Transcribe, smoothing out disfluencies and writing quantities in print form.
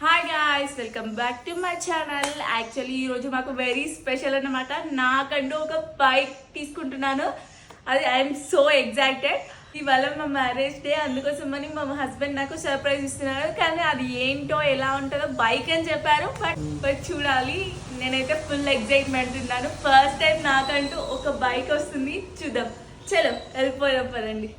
Hi guys, welcome back to my channel. Actually ఈరోజు మాకు very special అన్నమాట. నాకంటూ ఒక బైక్ తీసుకుంటున్నాను. అది ఐఎమ్ సో ఎగ్జైటెడ్. ఇవాళ మా మ్యారేజ్ డే, అందుకోసమని మా హస్బెండ్ నాకు సర్ప్రైజ్ ఇస్తున్నారు. కానీ అది ఏంటో ఎలా ఉంటుందో బైక్ అని చెప్పారు. బట్ చూడాలి. నేనైతే ఫుల్ ఎగ్జైట్మెంట్ ఉన్నాను. ఫస్ట్ టైం నాకంటూ ఒక బైక్ వస్తుంది. చూద్దాం, చలో వెళ్ళిపోదాం పదండి.